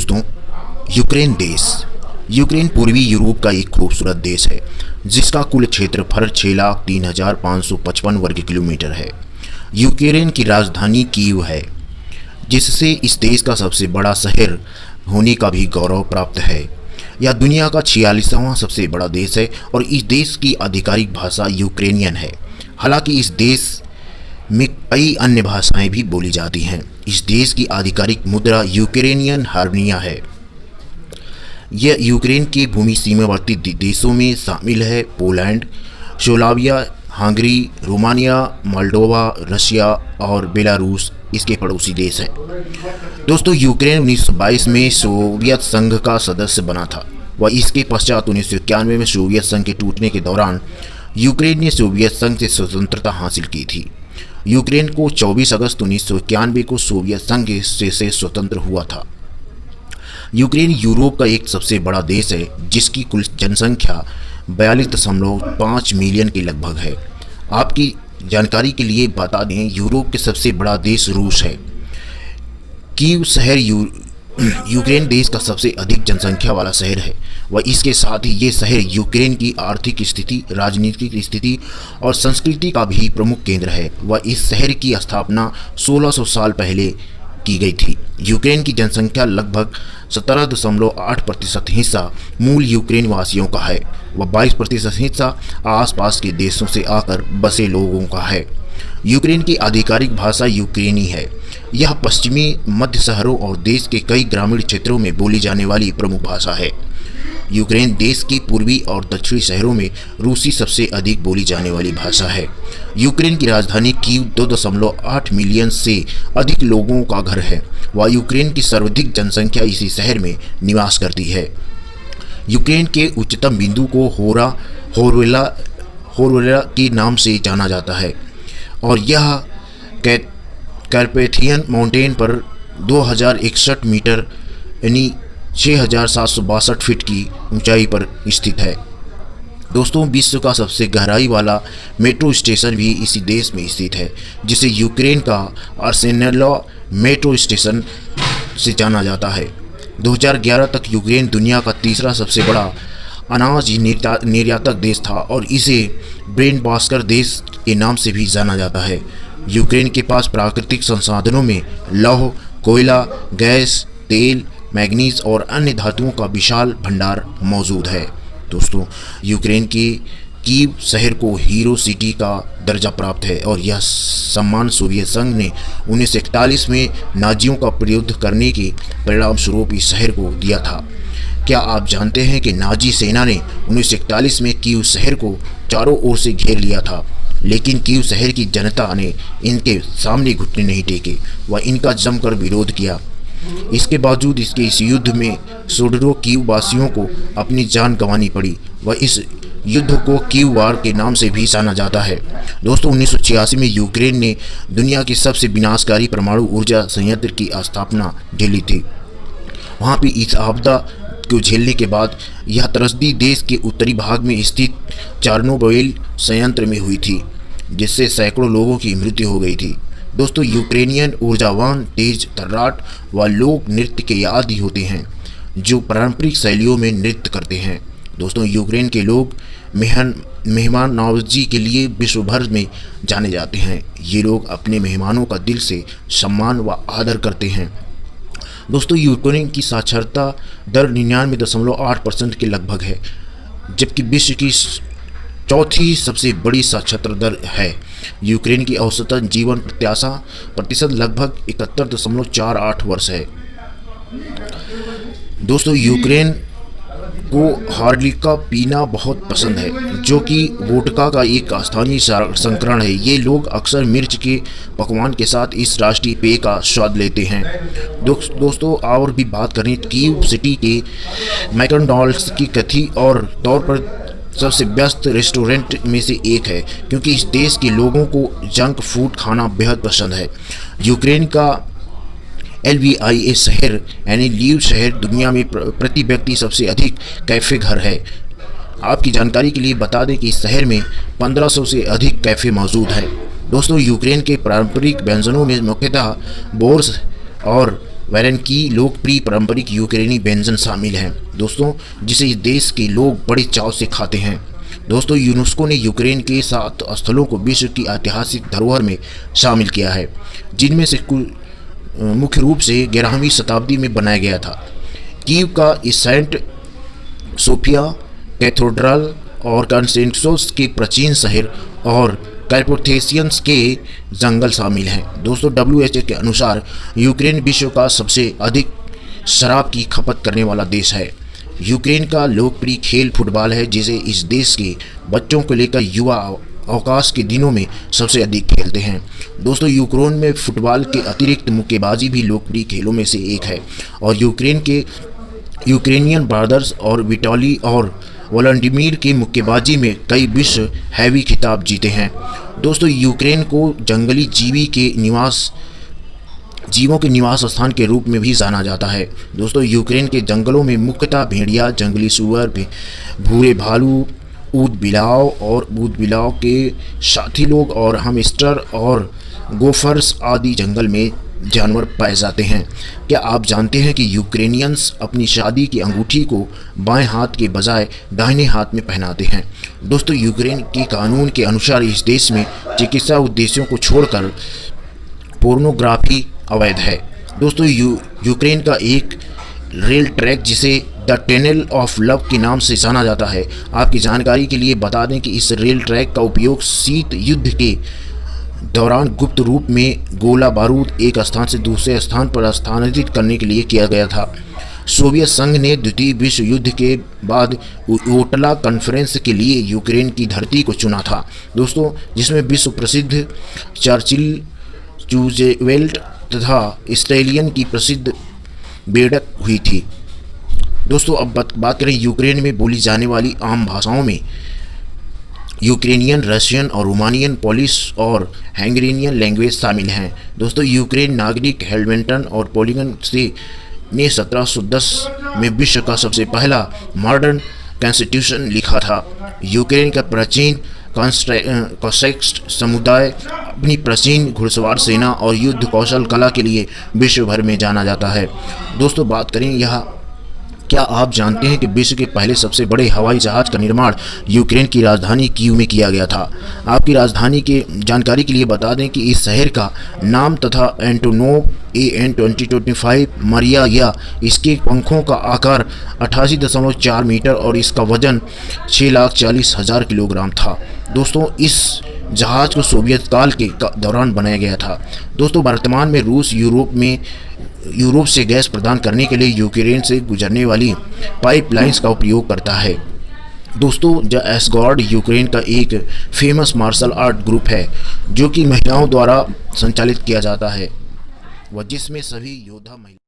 दोस्तों, यूक्रेन देश। यूक्रेन पूर्वी यूरोप का एक खूबसूरत देश है जिसका कुल क्षेत्रफल 6,03,555 वर्ग किलोमीटर है। यूक्रेन की राजधानी कीव है, जिससे इस देश का सबसे बड़ा शहर होने का भी गौरव प्राप्त है। यह दुनिया का 46वां सबसे बड़ा देश है और इस देश की आधिकारिक भाषा यूक्रेनियन है। हालांकि इस देश में कई अन्य भाषाएं भी बोली जाती हैं। इस देश की आधिकारिक मुद्रा यूक्रेनियन हर्निया है। यह यूक्रेन के भूमि सीमावर्ती देशों में शामिल है। Poland, Slovakia, Hungary, Romania, Moldova, Russia और बेलारूस इसके पड़ोसी देश हैं। दोस्तों, यूक्रेन 1922 में सोवियत संघ का सदस्य बना था। वह इसके पश्चात 1991 में सोवियत संघ के टूटने के दौरान यूक्रेन ने सोवियत संघ से स्वतंत्रता हासिल की थी। यूक्रेन को 24 अगस्त 1991 को सोवियत संघ से स्वतंत्र हुआ था। यूक्रेन यूरोप का एक सबसे बड़ा देश है जिसकी कुल जनसंख्या 42.5 मिलियन के लगभग है। आपकी जानकारी के लिए बता दें, यूरोप के सबसे बड़ा देश रूस है। कीव शहर यूक्रेन देश का सबसे अधिक जनसंख्या वाला शहर है। वह इसके साथ ही ये शहर यूक्रेन की आर्थिक स्थिति, राजनीतिक स्थिति और संस्कृति का भी प्रमुख केंद्र है। वह इस शहर की स्थापना 1600 साल पहले की गई थी। यूक्रेन की जनसंख्या लगभग 17.8% हिस्सा मूल यूक्रेन वासियों का है। वह 22% हिस्सा आसपास के देशों से आकर बसे लोगों का है। यूक्रेन की आधिकारिक भाषा यूक्रेनी है। यह पश्चिमी मध्य शहरों और देश के कई ग्रामीण क्षेत्रों में बोली जाने वाली प्रमुख भाषा है। यूक्रेन देश के पूर्वी और दक्षिणी शहरों में रूसी सबसे अधिक बोली जाने वाली भाषा है। यूक्रेन की राजधानी कीव 2.8 मिलियन से अधिक लोगों का घर है। वह यूक्रेन की सर्वाधिक जनसंख्या इसी शहर में निवास करती है। यूक्रेन के उच्चतम बिंदु को होरवेला के नाम से जाना जाता है और यह कार्पेथियन माउंटेन पर 2061 मीटर यानी 6,762 फीट की ऊंचाई पर स्थित है। दोस्तों, विश्व का सबसे गहराई वाला मेट्रो स्टेशन भी इसी देश में स्थित है, जिसे यूक्रेन का आर्सेनल मेट्रो स्टेशन से जाना जाता है। 2011 तक यूक्रेन दुनिया का तीसरा सबसे बड़ा अनाज निर्यातक देश था और इसे ब्रेन बास्कर देश के नाम से भी जाना जाता है। यूक्रेन के पास प्राकृतिक संसाधनों में लौह, कोयला, गैस, तेल, मैग्नीज और अन्य धातुओं का विशाल भंडार मौजूद है। दोस्तों, यूक्रेन के कीव शहर को हीरो सिटी का दर्जा प्राप्त है और यह सम्मान सोवियत संघ ने 1941 में नाजियों का विरोध करने के परिणाम स्वरूप इस शहर को दिया था। क्या आप जानते हैं कि नाजी सेना ने 1941 में कीव शहर को चारों ओर से घेर लिया था, लेकिन कीव शहर की जनता ने इनके सामने घुटने नहीं टेके। वह इनका जमकर विरोध किया। इसके बावजूद इस युद्ध में सोडरो कीव वासियों को अपनी जान गंवानी पड़ी। वह इस युद्ध को कीव वार के नाम से भी जाना जाता है। दोस्तों, 1986 में यूक्रेन ने दुनिया की सबसे विनाशकारी परमाणु ऊर्जा संयंत्र की स्थापना झेली थी। वहाँ भी इस आपदा को झेलने के बाद यह त्रसदी देश के उत्तरी भाग में स्थित चार्नोबिल संयंत्र में हुई थी, जिससे सैकड़ों लोगों की मृत्यु हो गई थी। दोस्तों, यूक्रेनियन ऊर्जावान, तेज तर्राट व लोक नृत्य के आदी होते हैं जो पारंपरिक शैलियों में नृत्य करते हैं। दोस्तों, यूक्रेन के लोग मेहमान नवाजी के लिए विश्व भर में जाने जाते हैं। ये लोग अपने मेहमानों का दिल से सम्मान व आदर करते हैं। दोस्तों, यूक्रेन की साक्षरता दर 99.8% के लगभग है, जबकि विश्व की चौथी सबसे बड़ी साक्षरता दर है। यूक्रेन की औसतन जीवन प्रत्याशा प्रतिशत लगभग 71.48 वर्ष है। दोस्तों, यूक्रेन को हार्लिका पीना बहुत पसंद है, जो कि वोडका का एक स्थानीय संस्करण है। ये लोग अक्सर मिर्च के पकवान के साथ इस राष्ट्रीय पेय का स्वाद लेते हैं। दोस्तों, और भी बात करें, कीव सिटी के मैकडॉनल्ड्स की कथित और तौर पर सबसे व्यस्त रेस्टोरेंट में से एक है, क्योंकि इस देश के लोगों को जंक फूड खाना बेहद पसंद है। यूक्रेन का LVIA शहर यानी लीव शहर दुनिया में प्रति व्यक्ति सबसे अधिक कैफ़े घर है। आपकी जानकारी के लिए बता दें कि इस शहर में 1500 से अधिक कैफ़े मौजूद हैं। दोस्तों, यूक्रेन के पारंपरिक व्यंजनों में मुख्यतः बोर्श और वैरन की लोकप्रिय पारंपरिक यूक्रेनी व्यंजन शामिल हैं दोस्तों, जिसे इस देश के लोग बड़े चाव से खाते हैं। दोस्तों, यूनेस्को ने यूक्रेन के 7 स्थलों को विश्व की ऐतिहासिक धरोहर में शामिल किया है, जिनमें से मुख्य रूप से 11वीं शताब्दी में बनाया गया था। कीव का सेंट सोफिया कैथेड्रल और कॉन्स्टेंटिनोस के प्राचीन शहर और कैपोथेसियंस के जंगल शामिल हैं। दोस्तों, WHO के अनुसार यूक्रेन विश्व का सबसे अधिक शराब की खपत करने वाला देश है। यूक्रेन का लोकप्रिय खेल फुटबॉल है, जिसे इस देश के बच्चों को लेकर युवा अवकाश के दिनों में सबसे अधिक खेलते हैं। दोस्तों, यूक्रेन में फुटबॉल के अतिरिक्त मुक्केबाजी भी लोकप्रिय खेलों में से एक है और यूक्रेनियन ब्रदर्स और विटाली और व्लादिमीर की मुक्केबाजी में कई विश्व हैवी खिताब जीते हैं। दोस्तों, यूक्रेन को जंगली जीवों के निवास स्थान के रूप में भी जाना जाता है। दोस्तों, यूक्रेन के जंगलों में मुख्यतः भेड़िया, जंगली सुअर, भूरे भालू, ऊद बिलाव के साथी लोग और हैमस्टर और गोफर्स आदि जंगल में जानवर पाए जाते हैं। क्या आप जानते हैं कि यूक्रेनियंस अपनी शादी की अंगूठी को बाएं हाथ के बजाय दाहिने हाथ में पहनाते हैं? दोस्तों, यूक्रेन के कानून के अनुसार इस देश में चिकित्सा उद्देश्यों को छोड़कर पोर्नोग्राफी अवैध है। दोस्तों, यूक्रेन का एक रेल ट्रैक जिसे द टनल ऑफ लव के नाम से जाना जाता है। आपकी जानकारी के लिए बता दें कि इस रेल ट्रैक का उपयोग शीत युद्ध के दौरान गुप्त रूप में गोला बारूद एक स्थान से दूसरे स्थान पर स्थानांतरित करने के लिए किया गया था। सोवियत संघ ने द्वितीय विश्व युद्ध के बाद ओटला कॉन्फ्रेंस के लिए यूक्रेन की धरती को चुना था दोस्तों, जिसमें विश्व प्रसिद्ध चर्चिल, रूज़वेल्ट तथा स्टैलिन की प्रसिद्ध बैठक हुई थी। दोस्तों, अब बात करें यूक्रेन में बोली जाने वाली आम भाषाओं में यूक्रेनियन, रशियन और रोमानियन, पोलिश और हंगेरियन लैंग्वेज शामिल हैं। दोस्तों, यूक्रेन नागरिक हेल्वेंटन और पोलिगन ने 1710 में विश्व का सबसे पहला मॉडर्न कॉन्स्टिट्यूशन लिखा था। यूक्रेन का प्राचीन कॉसेक्स समुदाय अपनी प्राचीन घुड़सवार सेना और युद्ध कौशल कला के लिए विश्व भर में जाना जाता है। दोस्तों, बात करें क्या आप जानते हैं कि विश्व के पहले सबसे बड़े हवाई जहाज का निर्माण यूक्रेन की राजधानी कीव में किया गया था? आपकी राजधानी के जानकारी के लिए बता दें कि इस शहर का नाम तथा एंटोनोव AN 2025 मरिया या इसके पंखों का आकार 88.4 मीटर और इसका वजन 6,40,000 किलोग्राम था। दोस्तों, इस जहाज़ को सोवियत काल के दौरान बनाया गया था। दोस्तों, वर्तमान में रूस यूरोप से गैस प्रदान करने के लिए यूक्रेन से गुजरने वाली पाइपलाइंस का उपयोग करता है। दोस्तों, द एस्गॉर्ड यूक्रेन का एक फेमस मार्शल आर्ट ग्रुप है जो कि महिलाओं द्वारा संचालित किया जाता है, जिसमें सभी योद्धा महिला